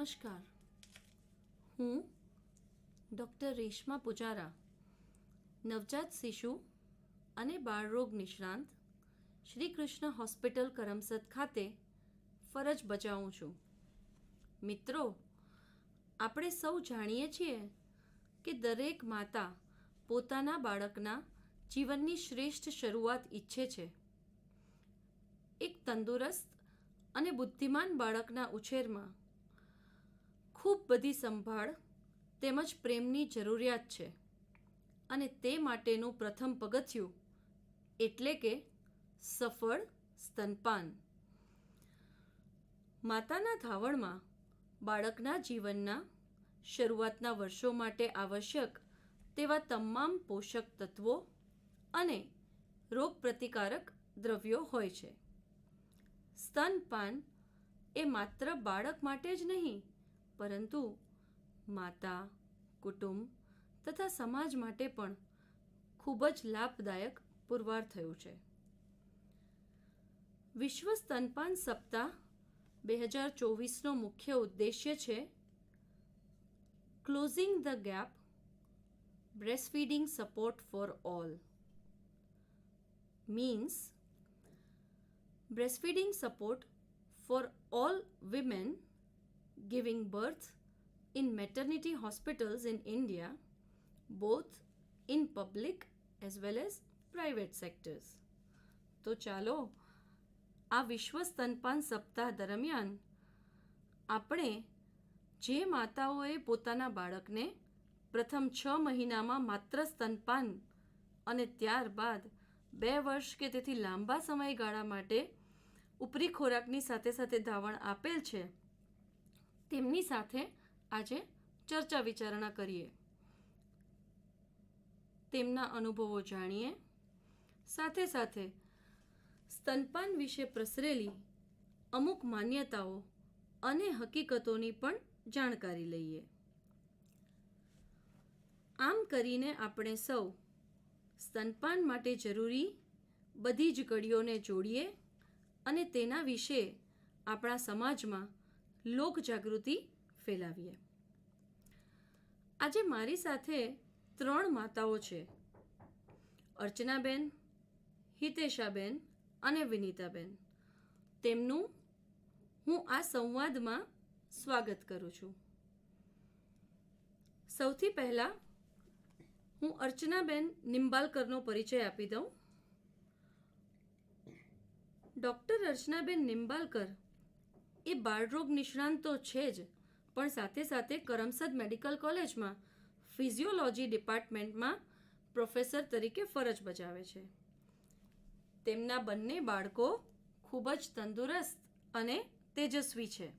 નમસ્કાર, હું ડૉક્ટર રેશમા પૂજારા, નવજાત શિશુ અને બાળરોગ નિષ્ણાંત, શ્રી કૃષ્ણ હોસ્પિટલ કરમસદ ખાતે ફરજ બજાવું છું. મિત્રો, આપણે સૌ જાણીએ છીએ કે દરેક માતા પોતાના બાળકના જીવનની શ્રેષ્ઠ શરૂઆત ઈચ્છે છે. એક તંદુરસ્ત અને બુદ્ધિમાન બાળકના ઉછેરમાં ખૂબ બધી સંભાળ તેમજ પ્રેમની જરૂરિયાત છે અને તે માટેનું પ્રથમ પગથિયું એટલે કે સફળ સ્તનપાન. માતાના ધાવણમાં બાળકના જીવનના શરૂઆતના વર્ષો માટે આવશ્યક તેવા તમામ પોષક તત્વો અને રોગપ્રતિકારક દ્રવ્યો હોય છે. સ્તનપાન એ માત્ર બાળક માટે જ નહીં, પરંતુ માતા, કુટુંબ તથા સમાજ માટે પણ ખૂબ જ લાભદાયક પુરવાર થયું છે. વિશ્વ સ્તનપાન સપ્તાહ 2024નો મુખ્ય ઉદ્દેશ્ય છે closing the gap, breastfeeding support for all. Means breastfeeding support for all women giving birth in maternity hospitals in India, both in public as well as private sectors. તો ચાલો આ વિશ્વ સ્તનપાન સપ્તાહ દરમિયાન આપણે જે માતાઓએ પોતાના બાળકને પ્રથમ 6 મહિનામાં માત્ર સ્તનપાન અને ત્યારબાદ 2 વર્ષ કે તેથી લાંબા સમયગાળા માટે ઉપરી ખોરાકની સાથે સાથે ધાવણ આપેલ છે, તેમની સાથે આજે ચર્ચા વિચારણા કરીએ, તેમના અનુભવો જાણીએ, સાથે સાથે સ્તનપાન વિશે પ્રસરેલી અમુક માન્યતાઓ અને હકીકતોની પણ જાણકારી લઈએ. આમ કરીને આપણે સૌ સ્તનપાન માટે જરૂરી બધી જ કડીઓને જોડીએ અને તેના વિશે આપણા સમાજમાં લોક જાગૃતિ ફેલાવીએ. આજે મારી સાથે 3 માતાઓ છે: અર્ચનાબેન, હિતેશાબેન અને વિનીતાબેન. તેમનું હું આ સંવાદમાં સ્વાગત કરું છું. સૌથી પહેલાં હું અર્ચનાબેન નિંબાલકરનો પરિચય આપી દઉં. ડૉક્ટર અર્ચનાબેન નિંબાલકર એ બાળરોગ નિષ્ણાંત તો છે જ, પણ સાથે સાથે કરમસદ મેડિકલ કોલેજમાં ફિઝિયોલોજી ડિપાર્ટમેન્ટમાં પ્રોફેસર તરીકે ફરજ બજાવે છે. તેમના બંને બાળકો ખૂબ જ તંદુરસ્ત અને તેજસ્વી છે.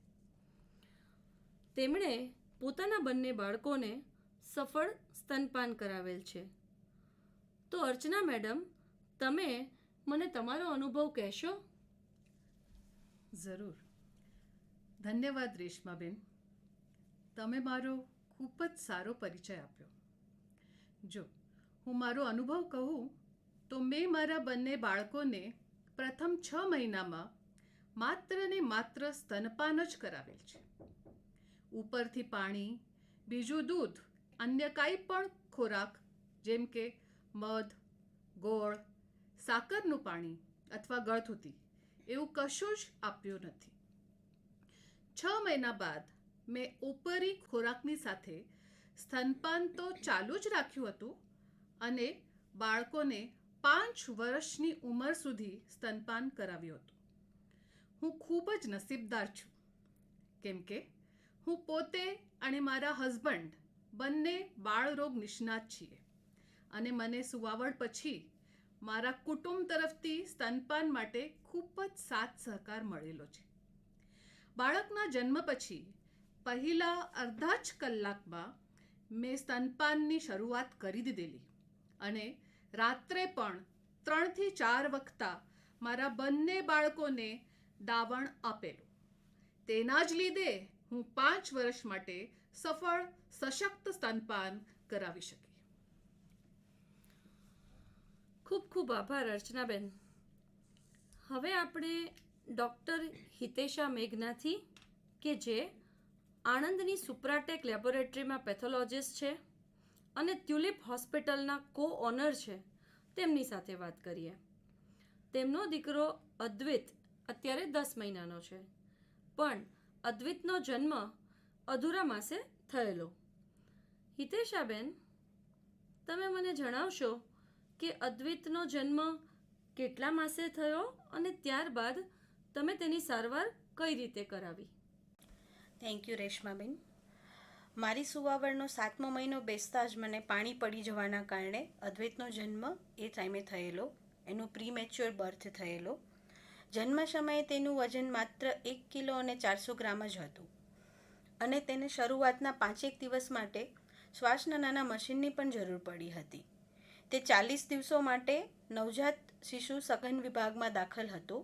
તેમણે પોતાના બંને બાળકોને સફળ સ્તનપાન કરાવેલ છે. તો અર્ચના મેડમ, તમે મને તમારો અનુભવ કહેશો? જરૂર. ધન્યવાદ રેશમાબેન, તમે મારો ખૂબ જ સારો પરિચય આપ્યો. જો હું મારો અનુભવ કહું તો મેં મારા બંને બાળકોને પ્રથમ 6 મહિનામાં માત્ર ને માત્ર સ્તનપાન જ કરાવેલ છે. ઉપરથી પાણી, બીજું દૂધ, અન્ય કાંઈ પણ ખોરાક જેમ કે મધ, ગોળ, સાકરનું પાણી અથવા ગળથૂથી એવું કશું જ આપ્યું નથી. 6 મહિના બાદ મેં ઉપરી ખોરાકની સાથે સ્તનપાન તો ચાલુ જ રાખ્યું હતું અને બાળકોને 5 વર્ષની ઉંમર સુધી સ્તનપાન કરાવ્યું હતું. હું ખૂબ જ નસીબદાર છું, કેમ કે હું પોતે અને મારા હસબન્ડ બંને બાળરોગ નિષ્ણાત છીએ અને મને સુવાવડ પછી મારા કુટુંબ તરફથી સ્તનપાન માટે ખૂબ જ સાથ સહકાર મળેલો છે. બાળકના જન્મ પછી પહેલા અડધા જ કલાકમાં મેં સ્તનપાનની શરૂઆત કરી દીધેલી અને રાત્રે પણ 3 થી 4 વખત મારા બંને બાળકોને દાવણ આપેલું. તેના જ લીધે હું 5 વર્ષ માટે સફળ સશક્ત સ્તનપાન કરાવી શકી. ખૂબ ખૂબ આભાર અર્ચનાબેન. હવે આપણે ડૉક્ટર હિતેશા મેઘનાથી, કે જે આણંદની સુપ્રાટેક લેબોરેટરીમાં પેથોલોજીસ્ટ છે અને ટ્યુલિપ હોસ્પિટલના કો-ઓનર છે, તેમની સાથે વાત કરીએ. તેમનો દીકરો અદ્વિત અત્યારે 10 મહિનાનો છે, પણ અદ્વિતનો જન્મ અધૂરા માસે થયેલો. હિતેશાબેન, તમે મને જણાવશો કે અદ્વિતનો જન્મ કેટલા માસે થયો અને ત્યારબાદ તમે તેની સારવાર કઈ રીતે કરાવી? Thank you Reshmaben. મારી સુવાવડનો 7મો મહિનો બેસતા જ મને પાણી પડી જવાના કારણે અદ્વૈતનો જન્મ એ ટાઈમે થયેલો. એનું પ્રીમેચ્યોર બર્થ થયેલો. જન્મ સમયે તેનું વજન માત્ર 1 કિલો અને 400 ગ્રામ જ હતું અને તેને શરૂઆતના 5 દિવસ માટે શ્વાસના નાના મશીનની પણ જરૂર પડી હતી. તે 40 દિવસો માટે નવજાત શિશુ સઘન વિભાગમાં દાખલ હતો.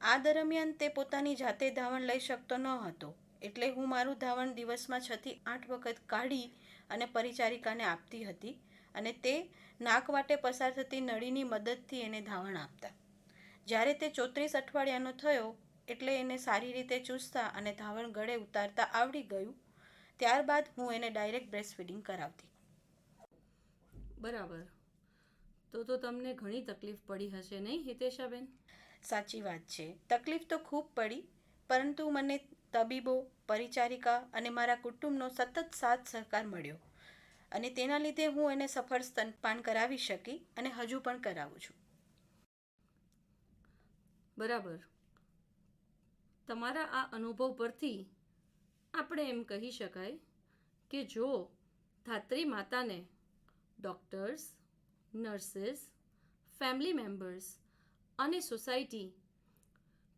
આ દરમિયાન તે પોતાની જાતે ધાવણ લઈ શકતો ન હતો, એટલે હું મારું ધાવણ દિવસમાં 6 થી 8 વખત કાઢી અને પરિચારિકાને આપતી હતી અને તે નાક વાટે પસાર થતી નળીની મદદથી એને ધાવણ આપતા. જ્યારે તે 34 અઠવાડિયાનો થયો એટલે એને સારી રીતે ચૂસતા અને ધાવણ ગળે ઉતારતા આવડી ગયું. ત્યારબાદ હું એને ડાયરેક્ટ બ્રેસ્ટ ફીડિંગ કરાવતી. બરાબર. તો તમને ઘણી તકલીફ પડી હશે નહીં હિતેશાબેન? સાચી વાત છે, તકલીફ તો ખૂબ પડી, પરંતુ મને તબીબો, પરિચારિકા અને મારા કુટુંબનો સતત સાથ સહકાર મળ્યો અને તેના લીધે હું એને સફળ સ્તનપાન કરાવી શકી અને હજુ પણ કરાવું છું. બરાબર. તમારા આ અનુભવ પરથી આપણે એમ કહી શકાય કે જો ધાત્રી માતાને ડૉક્ટર્સ, નર્સિસ, ફેમિલી મેમ્બર્સ અને સોસાયટી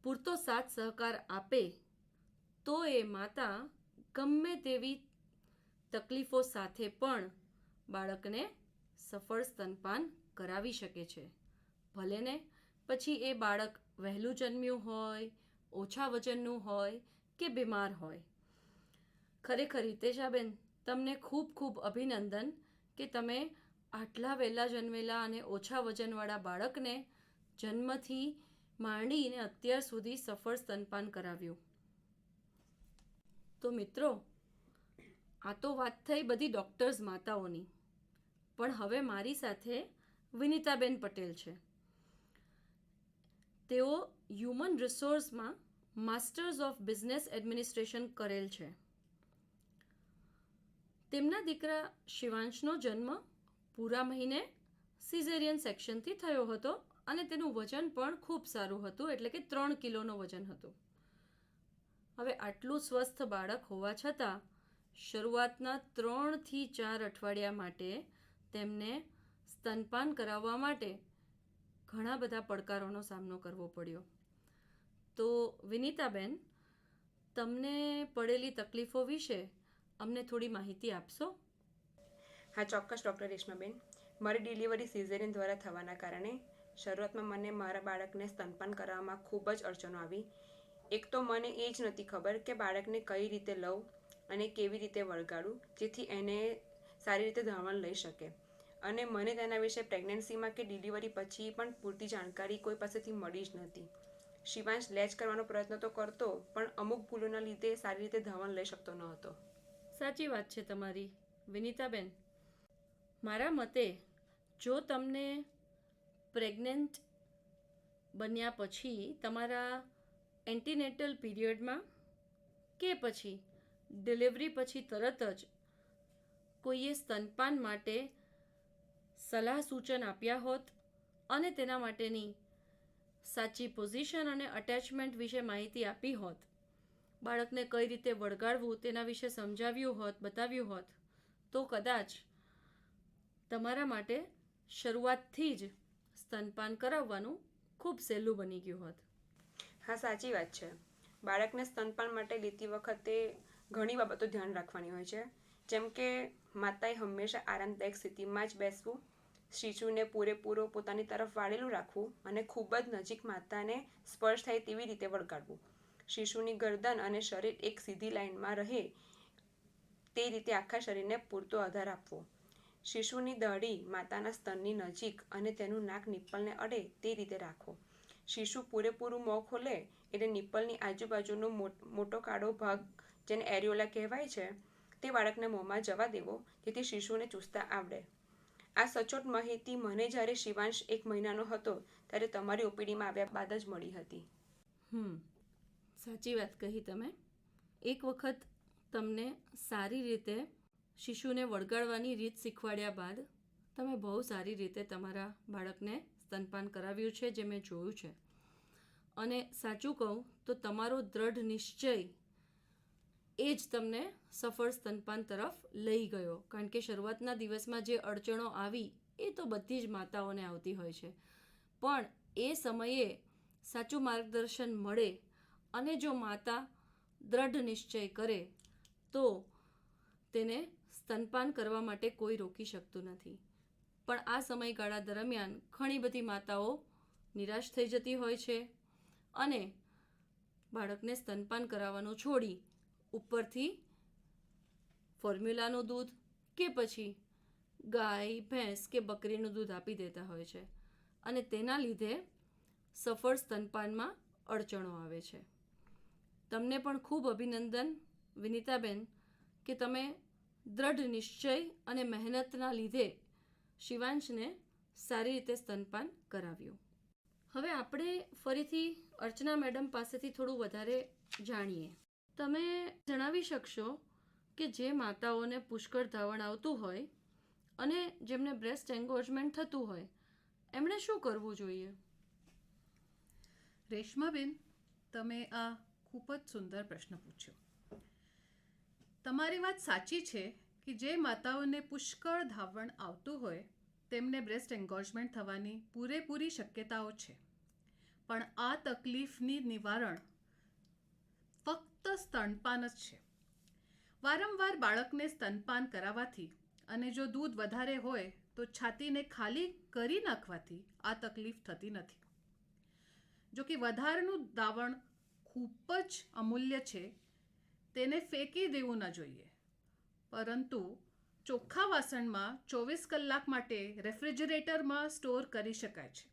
પૂરતો સાથ સહકાર આપે તો એ માતા ગમે તેવી તકલીફો સાથે પણ બાળકને સફળ સ્તનપાન કરાવી શકે છે. ભલે ને પછી એ બાળક વહેલું જન્મ્યું હોય, ઓછા વજનનું હોય કે બીમાર હોય. ખરેખર હિતેશાબેન, તમને ખૂબ ખૂબ અભિનંદન કે તમે આટલા વહેલા જન્મેલા અને ઓછા વજનવાળા બાળકને જન્મથી માંડીને અત્યાર સુધી સફળ સ્તનપાન કરાવ્યું. તો મિત્રો, આ તો વાત થઈ બધી ડૉક્ટર્સ માતાઓની, પણ હવે મારી સાથે વિનીતાબેન પટેલ છે. તેઓ હ્યુમન રિસોર્સમાં માસ્ટર્સ ઓફ બિઝનેસ એડમિનિસ્ટ્રેશન કરેલ છે. તેમના દીકરા શિવાંશનો જન્મ પૂરા મહિને સિઝેરિયન સેક્શનથી થયો હતો અને તેનું વજન પણ ખૂબ સારું હતું, એટલે કે 3 કિલોનો વજન હતું. હવે આટલું સ્વસ્થ બાળક હોવા છતાં શરૂઆતના 3 થી 4 અઠવાડિયા માટે તેમને સ્તનપાન કરાવવા માટે ઘણા બધા પડકારોનો સામનો કરવો પડ્યો. તો વિનીતાબેન, તમને પડેલી તકલીફો વિશે અમને થોડી માહિતી આપશો? હા, ચોક્કસ ડૉક્ટર રેશમાબેન. મારી ડિલિવરી સિઝેરિયન દ્વારા થવાના કારણે શરૂઆતમાં મને મારા બાળકને સ્તનપાન કરાવવામાં ખૂબ જ અડચણો આવી. એક તો મને એ જ નથી ખબર કે બાળકને કઈ રીતે લઉં અને કેવી રીતે વળગાડું જેથી એને સારી રીતે ધાવણ લઈ શકે. અને મને તેના વિશે પ્રેગ્નન્સીમાં કે ડિલિવરી પછી પણ પૂરતી જાણકારી કોઈ પાસેથી મળી જ નથી. શિવાંશ લેચ કરવાનો પ્રયત્ન તો કરતો, પણ અમુક ભૂલોના લીધે સારી રીતે ધાવણ લઈ શકતો ન હતો. સાચી વાત છે તમારી વિનીતાબેન. મારા મતે જો તમને પ્રેગ્નન્ટ બન્યા પછી તમારા એન્ટીનેટલ પીરિયડમાં કે પછી ડિલિવરી પછી તરત જ કોઈએ સ્તનપાન માટે સલાહ સૂચન આપ્યા હોત અને તેના માટેની સાચી પોઝિશન અને અટેચમેન્ટ વિશે માહિતી આપી હોત, બાળકને કઈ રીતે વળગાડવું તેના વિશે સમજાવ્યું હોત, બતાવ્યું હોત, તો કદાચ તમારા માટે શરૂઆતથી જ સ્તનપાન કરાવવાનું ખૂબ સહેલું બની ગયું હોત. હા, સાચી વાત છે. બાળકને સ્તનપાન માટે લેતી વખતે ઘણી બાબતો ધ્યાન રાખવાની હોય છે, જેમ કે માતાએ હંમેશા આરામદાયક સ્થિતિમાં જ બેસવું, શિશુને પૂરેપૂરો પોતાની તરફ વાળેલું રાખવું અને ખૂબ જ નજીક માતાને સ્પર્શ થાય તેવી રીતે વળગાડવું. શિશુની ગરદન અને શરીર એક સીધી લાઇનમાં રહે તે રીતે આખા શરીરને પૂરતો આધાર આપવો. શિશુની દાઢી માતાના સ્તનની નજીક અને તેનું નાક નિપ્પલને અડે તે રીતે રાખવો. શિશુ પૂરેપૂરું મોં ખોલે એટલે નિપ્પલની આજુબાજુનો મોટો કાળો ભાગ જેને એરિયોલા કહેવાય છે, તે બાળકના મોંમાં જવા દેવો જેથી શિશુને ચૂસતા આવડે. આ સચોટ માહિતી મને જ્યારે શિવાંશ 1 મહિનાનો હતો ત્યારે તમારી ઓપીડીમાં આવ્યા બાદ જ મળી હતી. સાચી વાત કહી તમે. એક વખત તમને સારી રીતે શિશુને વળગાડવાની રીત શીખવાડ્યા બાદ તમે બહુ સારી રીતે તમારા બાળકને સ્તનપાન કરાવ્યું છે, જે મેં જોયું છે. અને સાચું કહું તો તમારો દ્રઢ નિશ્ચય એ જ તમને સફળ સ્તનપાન તરફ લઈ ગયો. કારણ કે શરૂઆતના દિવસમાં જે અડચણો આવી એ તો બધી જ માતાઓને આવતી હોય છે, પણ એ સમયે સાચું માર્ગદર્શન મળે અને જો માતા દ્રઢ નિશ્ચય કરે તો તેને સ્તનપાન કરવા માટે કોઈ રોકી શકતું નથી. પણ આ સમયગાળા દરમિયાન ઘણી બધી માતાઓ નિરાશ થઈ જતી હોય છે અને બાળકને સ્તનપાન કરાવવાનું છોડી ઉપરથી ફોર્મ્યુલાનું દૂધ કે પછી ગાય, ભેંસ કે બકરીનું દૂધ આપી દેતા હોય છે અને તેના લીધે સફળ સ્તનપાનમાં અડચણો આવે છે. તમને પણ ખૂબ અભિનંદન વિનીતાબેન કે તમે દ્રઢ નિશ્ચય અને મહેનતના લીધે શિવાંશને સારી રીતે સ્તનપાન કરાવ્યું. હવે આપણે ફરીથી અર્ચના મેડમ પાસેથી થોડું વધારે જાણીએ. તમે જણાવી શકશો કે જે માતાઓને પુષ્કળ ધાવણ આવતું હોય અને જેમને બ્રેસ્ટ એન્ગોર્જમેન્ટ થતું હોય એમણે શું કરવું જોઈએ? રેશમાબેન, તમે આ ખૂબ જ સુંદર પ્રશ્ન પૂછ્યો. તમારી વાત સાચી છે કે જે માતાઓને પુષ્કળ ધાવણ આવતું હોય તેમને બ્રેસ્ટ એન્ગોર્જમેન્ટ થવાની પૂરેપૂરી શક્યતાઓ છે. પણ આ તકલીફની નિવારણ ફક્ત સ્તનપાન જ છે. વારંવાર બાળકને સ્તનપાન કરાવવાથી અને જો દૂધ વધારે હોય તો છાતીને ખાલી કરી નાખવાથી આ તકલીફ થતી નથી. જો કે વધારાનું ધાવણ ખૂબ જ અમૂલ્ય છે, તેને ફેંકી દેવું ન જોઈએ, પરંતુ ચોખ્ખા વાસણમાં 24 કલાક માટે રેફ્રિજરેટરમાં સ્ટોર કરી શકાય છે.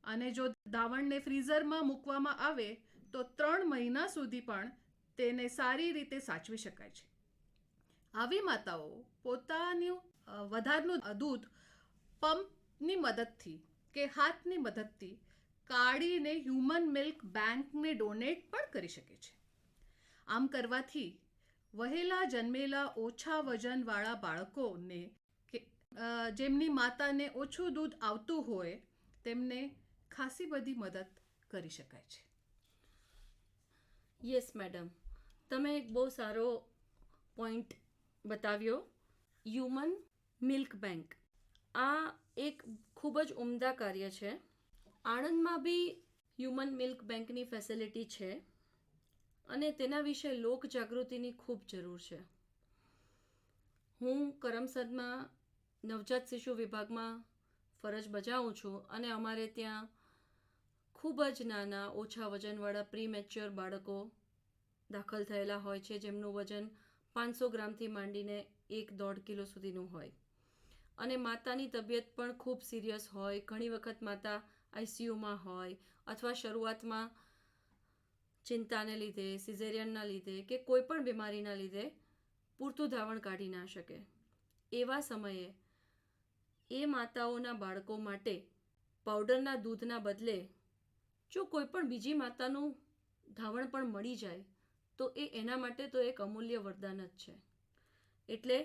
અને જો ધાવણને ફ્રીઝરમાં મૂકવામાં આવે તો 3 મહિના સુધી પણ તેને સારી રીતે સાચવી શકાય છે. આવી માતાઓ પોતાનું વધારનું દૂધ પંપની મદદથી કે હાથની મદદથી કાઢીને હ્યુમન મિલ્ક બેંકને ડોનેટ પણ કરી શકે છે. આમ કરવાથી વહેલા જન્મેલા ઓછા વજનવાળા બાળકોને કે જેમની માતાને ઓછું દૂધ આવતું હોય તેમને ખાસી બધી મદદ કરી શકાય છે. યસ મેડમ, તમે એક બહુ સારો પોઈન્ટ બતાવ્યો. હ્યુમન મિલ્ક બેંક આ એક ખૂબ જ ઉમદા કાર્ય છે. આણંદમાં બી હ્યુમન મિલ્ક બેંકની ફેસિલિટી છે અને તેના વિશે લોક જાગૃતિની ખૂબ જરૂર છે. હું કરમસદમાં નવજાત શિશુ વિભાગમાં ફરજ બજાવું છું અને અમારે ત્યાં ખૂબ જ નાના ઓછા વજનવાળા પ્રીમેચ્યોર બાળકો દાખલ થયેલા હોય છે, જેમનું વજન 500 ગ્રામથી માંડીને 1-1.5 કિલો સુધીનું હોય અને માતાની તબિયત પણ ખૂબ સિરિયસ હોય. ઘણી વખત માતા આઈસીયુમાં હોય અથવા શરૂઆતમાં ચિંતાને લીધે, સિઝેરિયનના લીધે કે કોઈ પણ બીમારીના લીધે પૂરતું ધાવણ કાઢી ના શકે. એવા સમયે એ માતાઓના બાળકો માટે પાવડરના દૂધના બદલે જો કોઈ પણ બીજી માતાનું ધાવણ પણ મળી જાય તો એ એના માટે તો એક અમૂલ્ય વરદાન જ છે. એટલે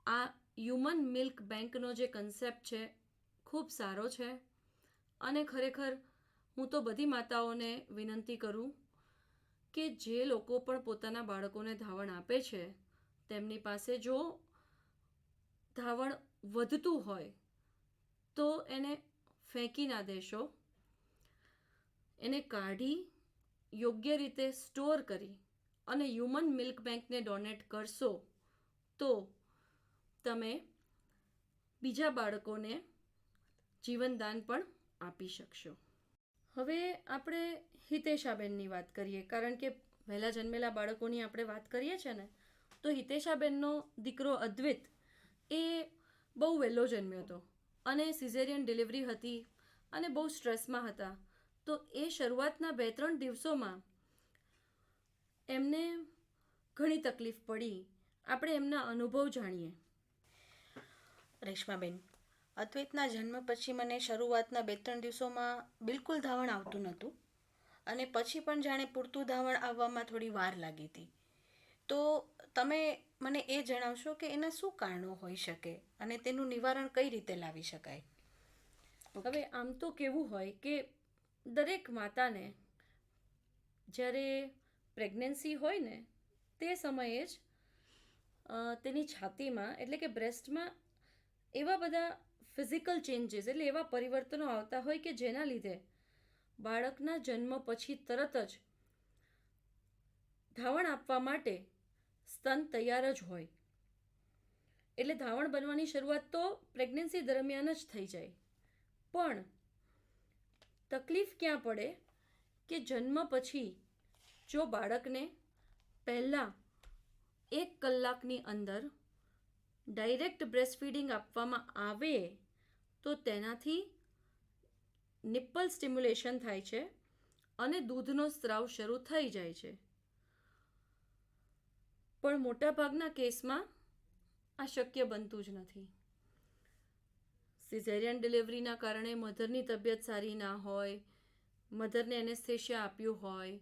આ હ્યુમન મિલ્ક બેંકનો જે કન્સેપ્ટ છે ખૂબ સારો છે અને ખરેખર હું તો બધી માતાઓને વિનંતી કરું કે જે લોકો પણ પોતાના બાળકોને ધાવણ આપે છે તેમની પાસે જો ધાવણ વધતું હોય તો એને ફેંકી ના દેશો, એને કાઢી યોગ્ય રીતે સ્ટોર કરી અને હ્યુમન મિલ્ક બેંકને ડોનેટ કરશો તો તમે બીજા બાળકોને જીવનદાન પણ આપી શકશો. હવે આપણે હિતેશાબેનની વાત કરીએ, કારણ કે વહેલા જન્મેલા બાળકોની આપણે વાત કરીએ છીએ ને, તો હિતેશાબેનનો દીકરો અદ્વિત એ બહુ વહેલો જન્મ્યો હતો અને સિઝેરિયન ડિલિવરી હતી અને બહુ સ્ટ્રેસમાં હતા. તો એ શરૂઆતના 2-3 દિવસોમાં એમને ઘણી તકલીફ પડી, આપણે એમના અનુભવ જાણીએ. રેશમાબેન, અદ્વૈતના જન્મ પછી મને શરૂઆતના 2-3 દિવસોમાં બિલકુલ ધાવણ આવતું નહોતું અને પછી પણ જાણે પૂરતું ધાવણ આવવામાં થોડી વાર લાગી હતી. તો તમે મને એ જણાવશો કે એના શું કારણો હોઈ શકે અને તેનું નિવારણ કઈ રીતે લાવી શકાય? હવે આમ તો કેવું હોય કે દરેક માતાને જ્યારે પ્રેગ્નન્સી હોય ને તે સમયે જ તેની છાતીમાં એટલે કે બ્રેસ્ટમાં એવા બધા ફિઝિકલ ચેન્જીસ એટલે એવા પરિવર્તનો આવતા હોય કે જેના લીધે બાળકના જન્મ પછી તરત જ ધાવણ આપવા માટે સ્તન તૈયાર જ હોય. એટલે ધાવણ બનવાની શરૂઆત તો પ્રેગ્નન્સી દરમિયાન જ થઈ જાય. પણ તકલીફ ક્યાં પડે કે જન્મ પછી જો બાળકને પહેલાં 1 કલાકની અંદર ડાયરેક્ટ બ્રેસ્ટ ફીડિંગ આપવામાં આવે તો તેનાથી નિપ્પલ સ્ટિમ્યુલેશન થાય છે અને દૂધનો સ્ત્રાવ શરૂ થઈ જાય છે. પણ મોટાભાગના કેસમાં આ શક્ય બનતું જ નથી. સિઝેરિયન ડિલિવરીના કારણે મધરની તબિયત સારી ના હોય, મધરને એનેસ્થેશિયા આપ્યું હોય,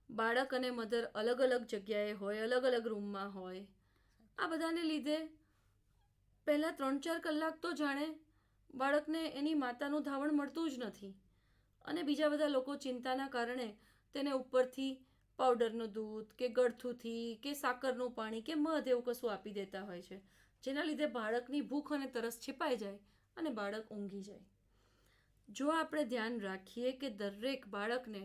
બાળક અને મધર અલગ અલગ જગ્યાએ હોય, અલગ અલગ રૂમમાં હોય, આ બધાને લીધે પહેલાં 3-4 કલાક તો જાણે બાળકને એની માતાનું ધાવણ મળતું જ નથી અને બીજા બધા લોકો ચિંતાના કારણે તેને ઉપરથી પાવડરનું દૂધ કે ગળથુથી કે સાકરનું પાણી કે મધ એવું કશું આપી દેતા હોય છે, જેના લીધે બાળકની ભૂખ અને તરસ छिપાઈ જાય અને બાળક ઊંઘી જાય. જો આપણે ધ્યાન રાખીએ કે દરેક બાળકને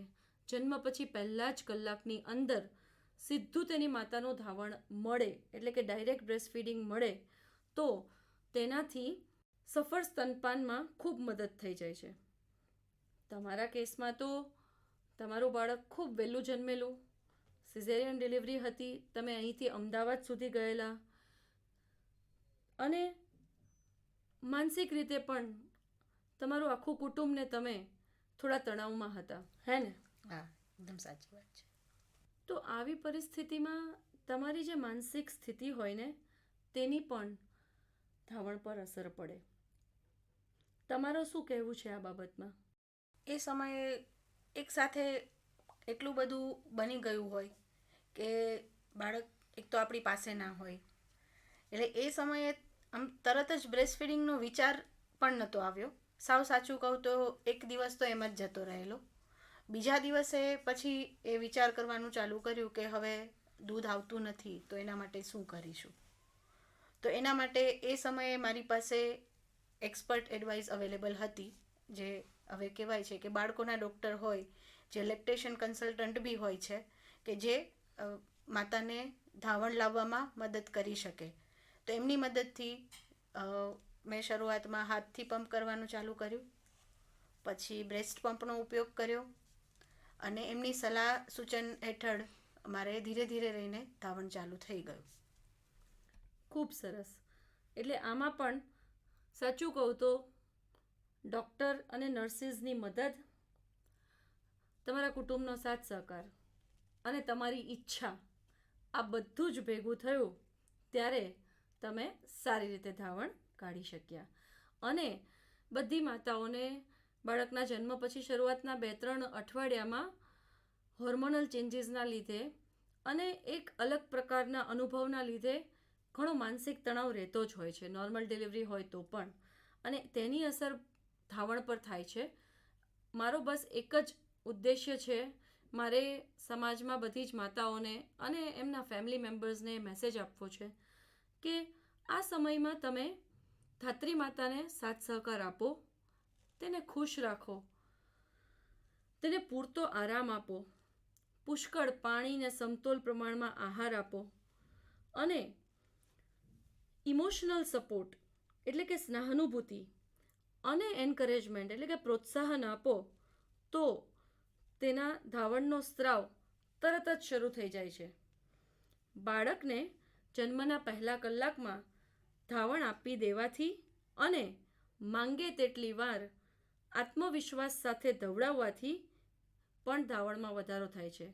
જન્મ પછી પહેલાં જ કલાકની અંદર સીધું તેની માતાનું ધાવણ મળે એટલે કે ડાયરેક્ટ બ્રેસ્ટ ફીડિંગ મળે તો તેનાથી સફળ સ્તનપાનમાં ખૂબ મદદ થઈ જાય છે. તમારા કેસમાં તો તમારું બાળક ખૂબ વહેલું જન્મેલું, સિઝેરિયન ડિલિવરી હતી, તમે અહીંથી અમદાવાદ સુધી ગયેલા અને માનસિક રીતે પણ તમારું આખું કુટુંબને તમે થોડા તણાવમાં હતા, હે ને? હા, એકદમ સાચી વાત છે. તો આવી પરિસ્થિતિમાં તમારી જે માનસિક સ્થિતિ હોય ને તેની પણ ધાવણ પર અસર પડે. તમારું શું કહેવું છે આ બાબતમાં? એ સમયે એકસાથે એટલું બધું બની ગયું હોય કે બાળક એક તો આપણી પાસે ના હોય, એટલે એ સમયે આમ તરત જ બ્રેસ્ટ ફીડિંગનો વિચાર પણ નહોતો આવ્યો. સાવ સાચું કહું તો એક દિવસ તો એમ જ જતો રહેલો. બીજા દિવસે પછી એ વિચાર કરવાનું ચાલુ કર્યું કે હવે દૂધ આવતું નથી તો એના માટે શું કરીશું. તો એના માટે એ સમયે મારી પાસે એક્સપર્ટ એડવાઇસ અવેલેબલ હતી, જે હવે કહેવાય છે કે બાળકોના ડૉક્ટર હોય, જે લેક્ટેશન કન્સલ્ટન્ટ બી હોય છે, કે જે માતાને ધાવણ લાવવામાં મદદ કરી શકે. તો એમની મદદથી મેં શરૂઆતમાં હાથથી પંપ કરવાનું ચાલુ કર્યું, પછી બ્રેસ્ટ પંપનો ઉપયોગ કર્યો અને એમની સલાહ સૂચન હેઠળ મારે ધીરે ધીરે રહીને ધાવણ ચાલુ થઈ ગયું. ખૂબ સરસ. એટલે આમાં પણ સાચું કહું તો ડૉક્ટર અને નર્સિસની મદદ, તમારા કુટુંબનો સાથ સહકાર અને તમારી ઈચ્છા, આ બધું જ ભેગું થયું ત્યારે તમે સારી રીતે ધાવણ કાઢી શક્યા. અને બધી માતાઓને બાળકના જન્મ પછી શરૂઆતના 2-3 અઠવાડિયામાં હોર્મોનલ ચેન્જીસના લીધે અને એક અલગ પ્રકારના અનુભવના લીધે ઘણો માનસિક તણાવ રહેતો જ હોય છે, નોર્મલ ડિલિવરી હોય તો પણ, અને તેની અસર ધાવણ પર થાય છે. મારો બસ એક જ ઉદ્દેશ્ય છે, મારે સમાજમાં બધી જ માતાઓને અને એમના ફેમિલી મેમ્બર્સને મેસેજ આપવો છે કે આ સમયમાં તમે ધાત્રી માતાને સાથ સહકાર આપો, તેને ખુશ રાખો, તેને પૂરતો આરામ આપો, પુષ્કળ પાણીને સમતોલ પ્રમાણમાં આહાર આપો અને ઇમોશનલ સપોર્ટ એટલે કે સહાનુભૂતિ અને એન્કરેજમેન્ટ એટલે કે પ્રોત્સાહન આપો તો તેના ધાવણનો સ્ત્રાવ તરત જ શરૂ થઈ જાય છે. બાળકને જન્મના પહેલા કલાકમાં ધાવણ આપી દેવાથી અને માંગે તેટલી વાર આત્મવિશ્વાસ સાથે દવડાવવાથી પણ ધાવણમાં વધારો થાય છે.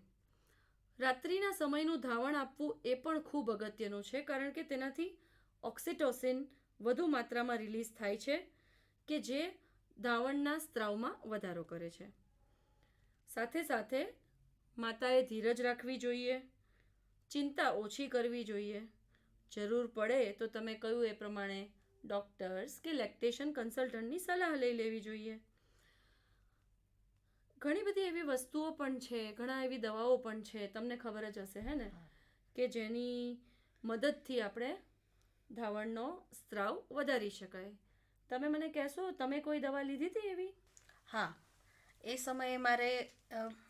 રાત્રિના સમયનું ધાવણ આપવું એ પણ ખૂબ અગત્યનું છે, કારણ કે તેનાથી ઓક્સિટોસિન વધુ માત્રામાં રિલીઝ થાય છે કે જે ધાવણના સ્ત્રાવમાં વધારો કરે છે. સાથે સાથે માતાએ ધીરજ રાખવી જોઈએ, ચિંતા ઓછી કરવી જોઈએ. જરૂર પડે તો તમે કહ્યું એ પ્રમાણે ડૉક્ટર્સ કે લેક્ટેશન કન્સલ્ટન્ટની સલાહ લઈ લેવી જોઈએ. ઘણી બધી એવી વસ્તુઓ પણ છે, ઘણા એવી દવાઓ પણ છે, તમને ખબર જ હશે હે ને, કે જેની મદદથી આપણે ધાવણનો સ્ત્રાવ વધારી શકાય. તમે મને કહેશો, તમે કોઈ દવા લીધી હતી એવી? હા, એ સમયે મારે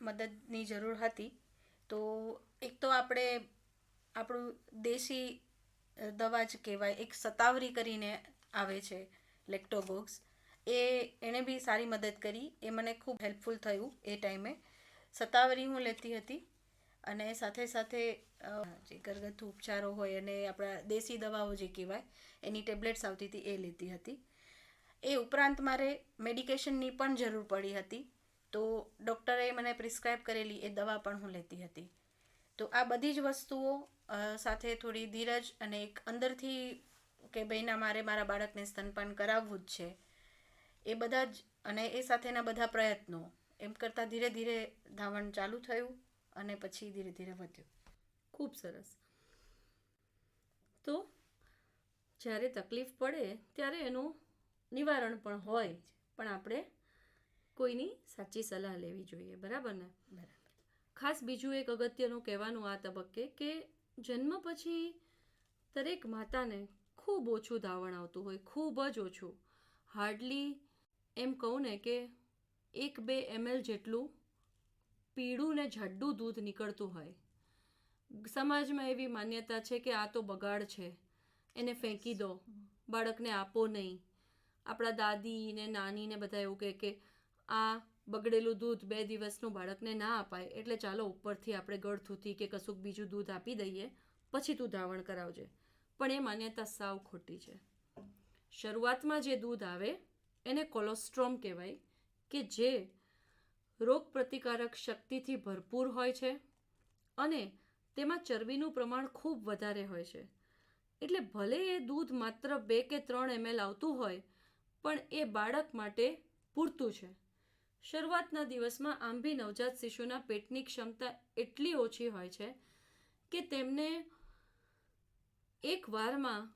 મદદની જરૂર હતી. તો એક તો આપણે આપણું દેશી દવા જ કહેવાય, એક સતાવરી કરીને આવે છે, લેક્ટોબોક્સ. એણે બી સારી મદદ કરી. એ મને ખૂબ હેલ્પફુલ થયું એ ટાઈમે. સતાવરી હું લેતી હતી અને સાથે સાથે જે ઘરગથ્થુ ઉપચારો હોય અને આપણા દેશી દવાઓ જે કહેવાય એની ટેબ્લેટ્સ આવતી હતી એ લેતી હતી. એ ઉપરાંત મારે મેડિકેશનની પણ જરૂર પડી હતી, તો ડૉક્ટરે મને પ્રિસ્ક્રાઇબ કરેલી એ દવા પણ હું લેતી હતી. તો આ બધી જ વસ્તુઓ સાથે થોડી ધીરજ અને એક અંદરથી કે ભાઈ ના, મારે મારા બાળકને સ્તનપાન કરાવવું જ છે, એ બધા જ, અને એ સાથેના બધા પ્રયત્નો એમ કરતાં ધીરે ધીરે ધાવણ ચાલુ થયું અને પછી ધીરે ધીરે વધ્યું. ખૂબ સરસ. તો જ્યારે તકલીફ પડે ત્યારે એનું નિવારણ પણ હોય, પણ આપણે કોઈની સાચી સલાહ લેવી જોઈએ, બરાબર ને? બરાબર. ખાસ બીજું એક અગત્યનું કહેવાનું આ તબક્કે કે જન્મ પછી દરેક માતાને ખૂબ ઓછું ધાવણ આવતું હોય, ખૂબ જ ઓછું. હાર્ડલી એમ કહું ને કે 1-2 ml જેટલું પીળું ને જાડું દૂધ નીકળતું હોય. સમાજમાં એવી માન્યતા છે કે આ તો બગાડ છે, એને ફેંકી દો, બાળકને આપો નહીં. આપણા દાદી ને નાની ને બધા એવું કહે કે આ બગડેલું દૂધ 2 દિવસનું બાળકને ના અપાય, એટલે ચાલો ઉપરથી આપણે ગળથૂથી કે કશુંક બીજું દૂધ આપી દઈએ, પછી તું ધાવણ કરાવજે. પણ એ માન્યતા સાવ ખોટી છે. શરૂઆતમાં જે દૂધ આવે એને કોલોસ્ટ્રોમ કહેવાય, કે જે રોગ પ્રતિકારક શક્તિથી ભરપૂર હોય છે અને તેમાં ચરબીનું પ્રમાણ ખૂબ વધારે હોય છે. એટલે ભલે એ દૂધ માત્ર 2 કે 3 ml આવતું હોય, પણ એ બાળક માટે પૂરતું છે. શરૂઆતના દિવસમાં આમ બી નવજાત શિશુના પેટની ક્ષમતા એટલી ઓછી હોય છે કે તેમને એક વારમાં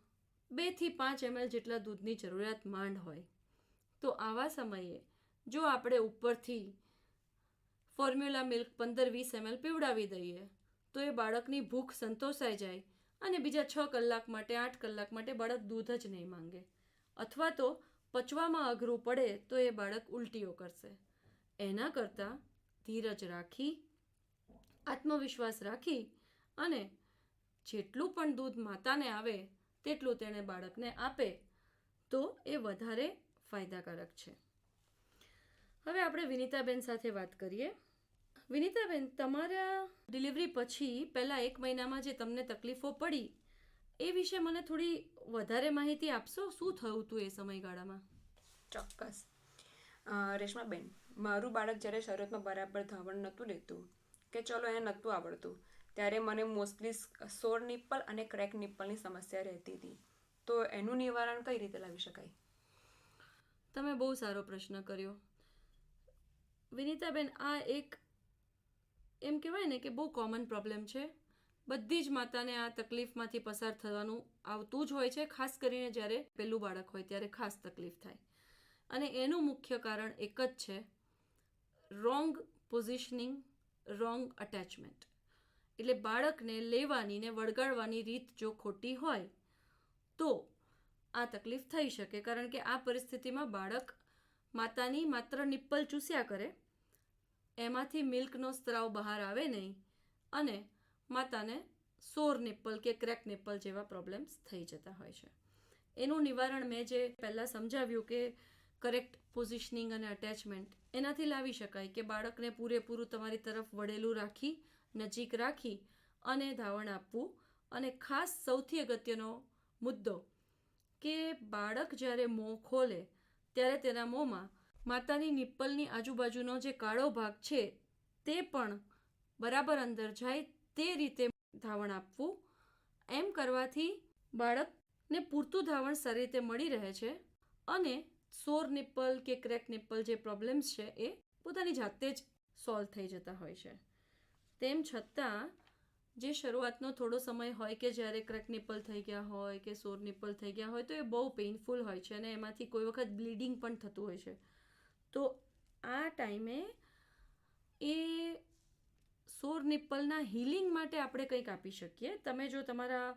2 થી 5 ml જેટલા દૂધની જરૂરિયાત માંડ હોય. તો આવા સમયે જો આપણે ઉપરથી ફોર્મ્યુલા મિલ્ક 15-20 ml પીવડાવી દઈએ તો એ બાળકની ભૂખ સંતોષાઈ જાય અને બીજા 6 કલાક માટે 8 કલાક માટે બાળક દૂધ જ નહીં માંગે, અથવા તો પચવામાં અઘરું પડે તો એ બાળક ઉલટીઓ કરશે. એના કરતાં ધીરજ રાખી, આત્મવિશ્વાસ રાખી અને જેટલું પણ દૂધ માતાને આવે તેટલું તેણે બાળકને આપે તો એ વધારે ફાયદાકારક છે. હવે આપણે વિનીતાબેન સાથે વાત કરીએ. વિનીતાબેન, તમારા ડિલિવરી પછી પહેલાં 1 મહિનામાં જે તમને તકલીફો પડી એ વિશે મને થોડી વધારે માહિતી આપશો? શું થયું હતું એ સમયગાળામાં? ચોક્કસ. રેશમાબેન, મારું બાળક જ્યારે શરૂઆતમાં બરાબર ધાવણ નહોતું લેતું, કે ચલો એને નહોતું આવડતું, ત્યારે મને મોસ્ટલી સોર નિપ્પલ અને ક્રેક નિપ્પલની સમસ્યા રહેતી હતી. તો એનું નિવારણ કઈ રીતે લાવી શકાય? તમે બહુ સારો પ્રશ્ન કર્યો વિનીતાબેન. આ એક એમ કહેવાય ને કે બહુ કોમન પ્રોબ્લેમ છે. બધી જ માતાને આ તકલીફમાંથી પસાર થવાનું આવતું જ હોય છે, ખાસ કરીને જ્યારે પહેલું બાળક હોય ત્યારે ખાસ તકલીફ થાય. અને એનું મુખ્ય કારણ એક જ છે, રોંગ પોઝિશનિંગ, રોંગ અટેચમેન્ટ. એટલે બાળકને લેવાની ને વળગાડવાની રીત જો ખોટી હોય તો આ તકલીફ થઈ શકે, કારણ કે આ પરિસ્થિતિમાં બાળક માતાની માત્ર નિપ્પલ ચૂસ્યા કરે, એમાંથી મિલ્કનો સ્ત્રાવ બહાર આવે નહીં અને માતાને સોર નિપ્પલ કે ક્રેક નિપ્પલ જેવા પ્રોબ્લેમ્સ થઈ જતા હોય છે. એનું નિવારણ મેં જે પહેલાં સમજાવ્યું કે કરેક્ટ પોઝિશનિંગ અને અટેચમેન્ટ, એનાથી લાવી શકાય કે બાળકને પૂરેપૂરું તમારી તરફ વળેલું રાખી, નજીક રાખી અને ધાવણ આપવું. અને ખાસ સૌથી અગત્યનો મુદ્દો કે બાળક જ્યારે મોં ખોલે ત્યારે તેના મોંમાં માતાની નિપ્પલની આજુબાજુનો જે કાળો ભાગ છે તે પણ બરાબર અંદર જાય, તે રીતે ધાવણ આપવું. એમ કરવાથી બાળકને પૂરતું ધાવણ સારી રીતે મળી રહે છે અને સોર નિપ્પલ કે ક્રેક નિપ્પલ જે પ્રોબ્લેમ્સ છે એ પોતાની જાતે જ સોલ્વ થઈ જતા હોય છે. તેમ છતાં જે શરૂઆતનો થોડો સમય હોય કે જ્યારે ક્રેક નિપ્પલ થઈ ગયા હોય કે સોર નિપ્પલ થઈ ગયા હોય તો એ બહુ પેઇનફુલ હોય છે અને એમાંથી કોઈ વખત બ્લીડિંગ પણ થતું હોય છે. તો આ ટાઈમે એ સોર નિપ્પલના હીલિંગ માટે આપણે કંઈક આપી શકીએ. તમે જો તમારા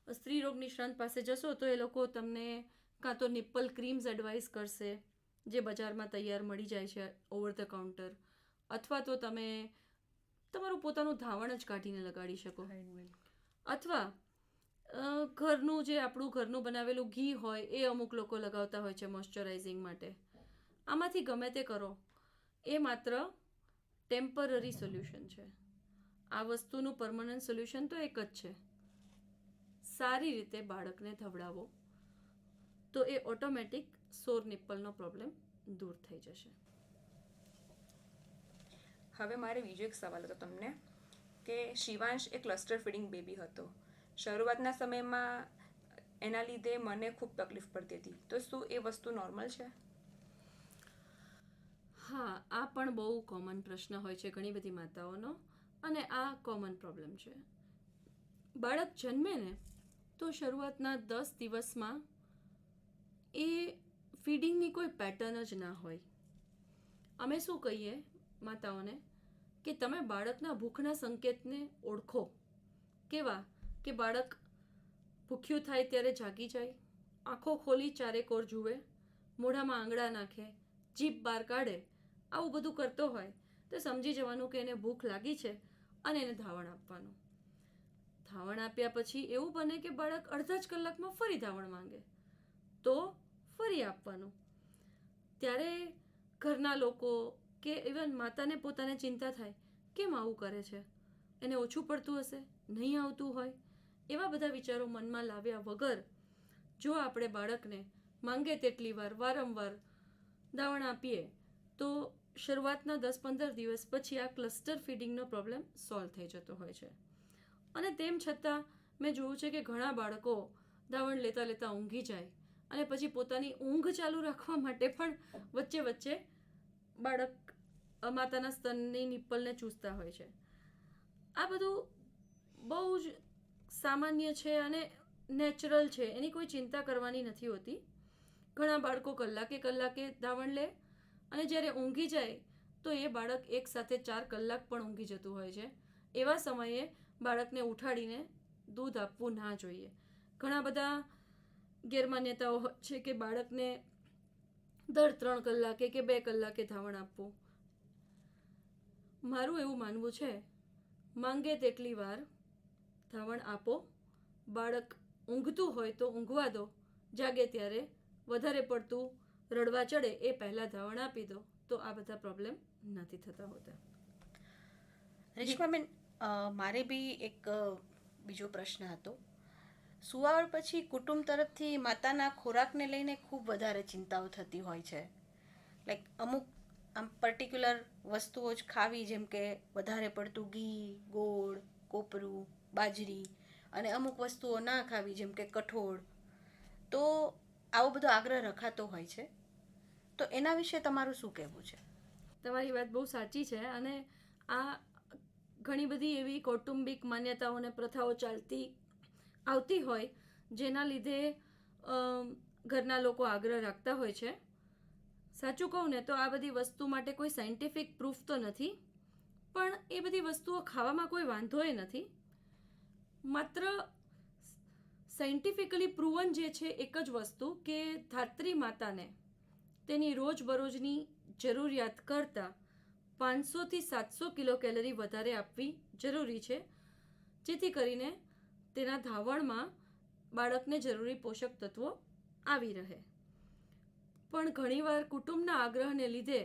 સ્ત્રી રોગ નિષ્ણાંત પાસે જશો તો એ લોકો તમને કાં તો નિપ્પલ ક્રીમ્સ એડવાઇસ કરશે જે બજારમાં તૈયાર મળી જાય છે ઓવર ધ કાઉન્ટર, અથવા તો તમે તમારું પોતાનું ધાવણ જ કાઢીને લગાડી શકો, અથવા ઘરનું જે આપણું ઘરનું બનાવેલું ઘી હોય એ અમુક લોકો લગાવતા હોય છે મોઇશ્ચરાઇઝિંગ માટે. આમાંથી ગમે તે કરો, એ માત્ર ટેમ્પરરી સોલ્યુશન છે. આ વસ્તુનું પરમનન્ટ સોલ્યુશન તો એક જ છે, સારી રીતે બાળકને ધવડાવો તો એ ઓટોમેટિક સોર નિપ્પલનો પ્રોબ્લેમ દૂર થઈ જશે. હવે મારે બીજો એક સવાલ હતો તમને કે શિવાંશ એક ક્લસ્ટર ફીડિંગ બેબી હતો. શરૂઆતના સમયમાં એના લીધે મને ખૂબ તકલીફ પડતી હતી. તો શું એ વસ્તુ નોર્મલ છે? હા, આ પણ બહુ કોમન પ્રશ્ન હોય છે ઘણી બધી માતાઓનો, અને આ કોમન પ્રોબ્લેમ છે. બાળક જન્મે ને તો શરૂઆતના 10 દિવસમાં એ ફીડિંગની કોઈ પેટર્ન જ ના હોય. અમે શું કહીએ માતાઓને કે તમે બાળકના ભૂખના સંકેતને ઓળખો. કેવા કે બાળક ભૂખ્યું થાય ત્યારે જાગી જાય, આંખો ખોલી ચારેકોર જુએ, મોઢામાં આંગળા નાખે, જીભ બહાર કાઢે, આવું બધું કરતો હોય તો સમજી જવાનું કે એને ભૂખ લાગી છે અને એને ધાવણ આપવાનું. ધાવણ આપ્યા પછી એવું બને કે બાળક અડધા જ કલાકમાં ફરી ધાવણ માંગે તો ફરી આપવાનું. ત્યારે ઘરના લોકો કે ઇવન માતાને પોતાને ચિંતા થાય કેમ આવું કરે છે, એને ઓછું પડતું હશે, નહીં આવતું હોય, એવા બધા વિચારો મનમાં લાવ્યા વગર જો આપણે બાળકને માંગે તેટલી વાર વારંવાર ધાવણ આપીએ તો શરૂઆતના 10-15 દિવસ પછી આ ક્લસ્ટર ફીડિંગનો પ્રોબ્લેમ સોલ્વ થઈ જતો હોય છે. અને તેમ છતાં મેં જોયું છે કે ઘણા બાળકો ધાવણ લેતા લેતા ઊંઘી જાય અને પછી પોતાની ઊંઘ ચાલુ રાખવા માટે પણ વચ્ચે વચ્ચે બાળક માતાના સ્તનની નિપ્પલને ચૂસતા હોય છે. આ બધું બહુ જ સામાન્ય છે અને નેચરલ છે, એની કોઈ ચિંતા કરવાની નથી હોતી. ઘણા બાળકો કલાકે કલાકે ધાવણ લે અને જ્યારે ઊંઘી જાય તો એ બાળક એક સાથે 4 કલાક પણ ઊંઘી જતું હોય છે. એવા સમયે બાળકને ઉઠાડીને દૂધ આપવું ના જોઈએ. ઘણા બધા ગેરમાન્યતાઓ છે કે બાળકને દર 3 કલાકે કે 2 કલાકે ધાવણ આપવું. મારું એવું માનવું છે માંગે તેટલી વાર ધાવણ આપો. બાળક ઊંઘતું હોય તો ઊંઘવા દો, જાગે ત્યારે વધારે પડતું રડવા ચડે એ પહેલાં ધાવણ આપી દો તો આ બધા પ્રોબ્લેમ નથી થતા હોતા. રેશમાબેન, મારે બી એક બીજો પ્રશ્ન હતો. સુવાવડ પછી કુટુંબ તરફથી માતાના ખોરાકને લઈને ખૂબ વધારે ચિંતાઓ થતી હોય છે. લાઈક અમુક આમ પર્ટિક્યુલર વસ્તુઓ જ ખાવી, જેમ કે વધારે પડતું ઘી, ગોળ, કોપરું, બાજરી, અને અમુક વસ્તુઓ ના ખાવી જેમ કે કઠોળ. તો આવો બધો આગ્રહ રખાતો હોય છે, તો એના વિશે તમારું શું કહેવું છે? તમારી વાત બહુ સાચી છે અને આ ઘણી બધી એવી કૌટુંબિક માન્યતાઓ અને પ્રથાઓ ચાલતી આવતી હોય જેના લીધે ઘરના લોકો આગ્રહ રાખતા હોય છે. સાચું કહું ને તો આ બધી વસ્તુ માટે કોઈ સાયન્ટિફિક પ્રૂફ તો નથી, પણ એ બધી વસ્તુઓ ખાવામાં કોઈ વાંધોય નથી. માત્ર સાયન્ટિફિકલી પ્રૂવન જે છે એક જ વસ્તુ કે ધાત્રી માતાને તેની રોજબરોજની જરૂરિયાત કરતાં 500થી 700 કિલો કેલરી વધારે આપવી જરૂરી છે, જેથી કરીને તેના ધાવણમાં બાળકને જરૂરી પોષક તત્વો આવી રહે. પણ ઘણીવાર કુટુંબના આગ્રહને લીધે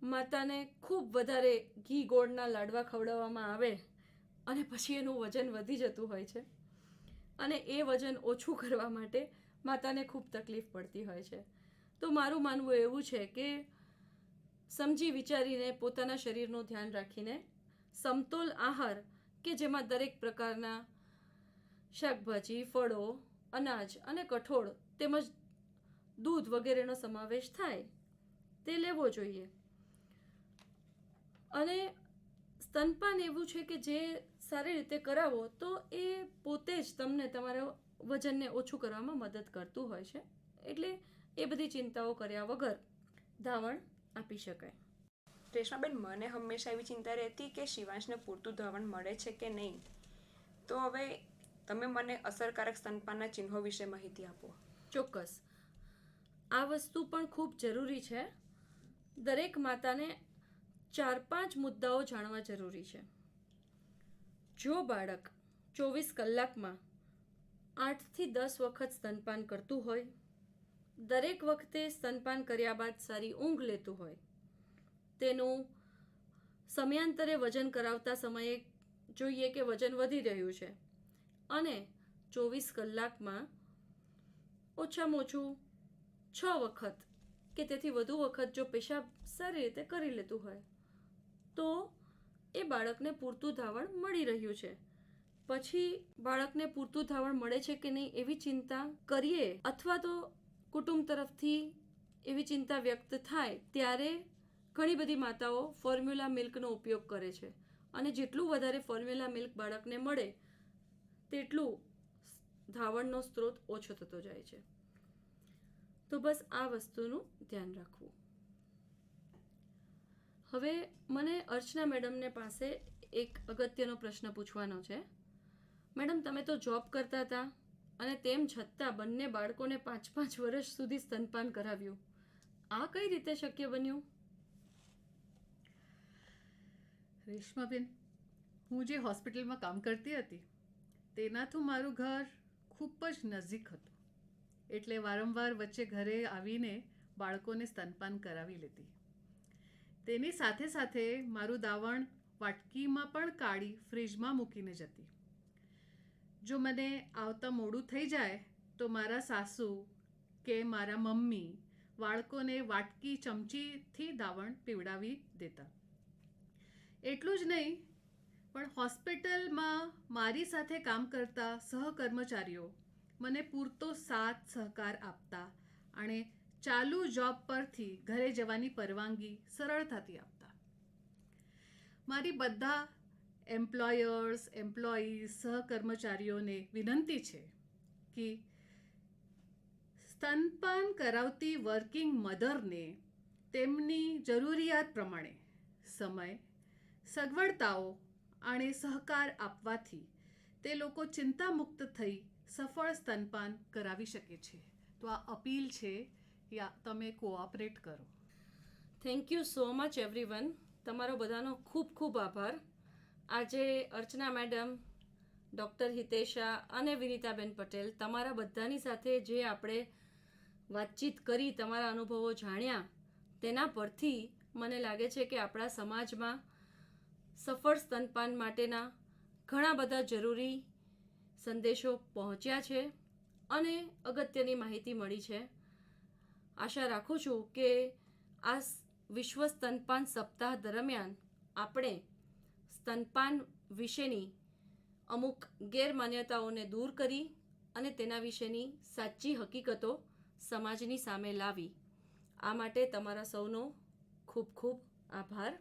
માતાને ખૂબ વધારે ઘી ગોળના લાડવા ખવડાવવામાં આવે અને પછી એનું વજન વધી જતું હોય છે અને એ વજન ઓછું કરવા માટે માતાને ખૂબ તકલીફ પડતી હોય છે. તો મારું માનવું એવું છે કે સમજી વિચારીને પોતાના શરીરનું ધ્યાન રાખીને સમતોલ આહાર કે જેમાં દરેક પ્રકારના શાકભાજી, ફળો, અનાજ અને કઠોળ તેમજ દૂધ વગેરેનો સમાવેશ થાય તે લેવો જોઈએ. અને સ્તનપાન એવું છે કે જે સારી રીતે કરાવો તો એ પોતે જ તમને તમારા વજનને ઓછું કરવામાં મદદ કરતું હોય છે. એટલે એ બધી ચિંતાઓ કર્યા વગર ધાવણ આપી શકાય. રેશમાબેન, મને હંમેશા એવી ચિંતા રહેતી કે શિવાંશને પૂરતું ધાવણ મળે છે કે નહીં. તો હવે તમે મને અસરકારક સ્તનપાનના ચિહ્નો વિશે માહિતી આપો. ચોક્કસ. આ વસ્તુ પણ ખૂબ જરૂરી છે. દરેક માતાને 4-5 મુદ્દાઓ જાણવા જરૂરી છે. જો બાળક 24 કલાકમાં 8 થી 10 વખત સ્તનપાન કરતું હોય, દરેક વખતે સ્તનપાન કર્યા બાદ સારી ઊંઘ લેતું હોય, તેનું સમયાંતરે વજન કરાવતા સમયે જોઈએ કે વજન વધી રહ્યું છે, અને 24 કલાકમાં ઓછામાં ઓછું 6 વખત કે તેથી વધુ વખત જો પેશાબ સારી રીતે કરી લેતું હોય, તો એ બાળકને પૂરતું ધાવણ મળી રહ્યું છે. પછી બાળકને પૂરતું ધાવણ મળે છે કે નહીં એવી ચિંતા કરીએ, અથવા તો કુટુંબ તરફથી એવી ચિંતા વ્યક્ત થાય ત્યારે ઘણી બધી માતાઓ ફોર્મ્યુલા મિલ્કનો ઉપયોગ કરે છે. અને જેટલું વધારે ફોર્મ્યુલા મિલ્ક બાળકને મળે તેટલું ધાવણનો સ્ત્રોત ઓછો થતો જાય છે. તો બસ આ વસ્તુનું ધ્યાન રાખવું. હવે મને અર્ચના મેડમને પાસે એક અગત્યનો પ્રશ્ન પૂછવાનો છે. મેડમ, તમે તો જોબ કરતા હતા અને તેમ છતાં બંને બાળકોને 5-5 વર્ષ સુધી સ્તનપાન કરાવ્યું. આ કઈ રીતે શક્ય બન્યું? રેશમાબેન, હું જે હોસ્પિટલમાં કામ કરતી હતી તેનાથી મારું ઘર ખૂબ જ નજીક હતું. એટલે વારંવાર વચ્ચે ઘરે આવીને બાળકોને સ્તનપાન કરાવી લેતી. તેની સાથે સાથે મારું દાવણ વાટકીમાં પણ કાઢી ફ્રીજમાં મૂકીને જતી. જો મને આવતા મોડું થઈ જાય તો મારા સાસુ કે મારા મમ્મી બાળકોને વાટકી ચમચીથી દાવણ પીવડાવી દેતા. એટલું જ નહીં, પણ હોસ્પિટલમાં મારી સાથે કામ કરતા સહકર્મચારીઓ મને પૂરતો સાથ સહકાર આપતા અને ચાલુ જોબ પરથી ઘરે જવાની પરવાનગી સરળતાથી આપતા. મારી બધા એમ્પ્લોયીઝ સહકર્મચારીઓને વિનંતી છે કે સ્તનપાન કરાવતી વર્કિંગ મધરને તેમની જરૂરિયાત પ્રમાણે સમય, સગવડતાઓ અને સહકાર આપવાથી તે લોકો ચિંતામુક્ત થઈ સફળ સ્તનપાન કરાવી શકે છે. તો આ અપીલ છે કે તમે કોઓપરેટ કરો. Thank you so much everyone. તમારો બધાનો ખૂબ ખૂબ આભાર. આજે અર્ચના મેડમ, ડૉક્ટર હિતેશા અને વિનીતાબેન પટેલ, તમારા બધાની સાથે જે આપણે વાતચીત કરી, તમારા અનુભવો જાણ્યા, તેના પરથી મને લાગે છે કે આપણા સમાજમાં સફળ સ્તનપાન માટેના ઘણા બધા જરૂરી સંદેશો પહોંચ્યા છે અને અગત્યની માહિતી મળી છે. આશા રાખું છું કે આ વિશ્વ સ્તનપાન સપ્તાહ દરમિયાન આપણે સ્તનપાન વિશેની અમુક ગેરમાન્યતાઓને દૂર કરી અને તેના વિશેની સાચી હકીકતો સમાજની સામે લાવી. આ માટે તમારા સૌનો ખૂબ ખૂબ આભાર.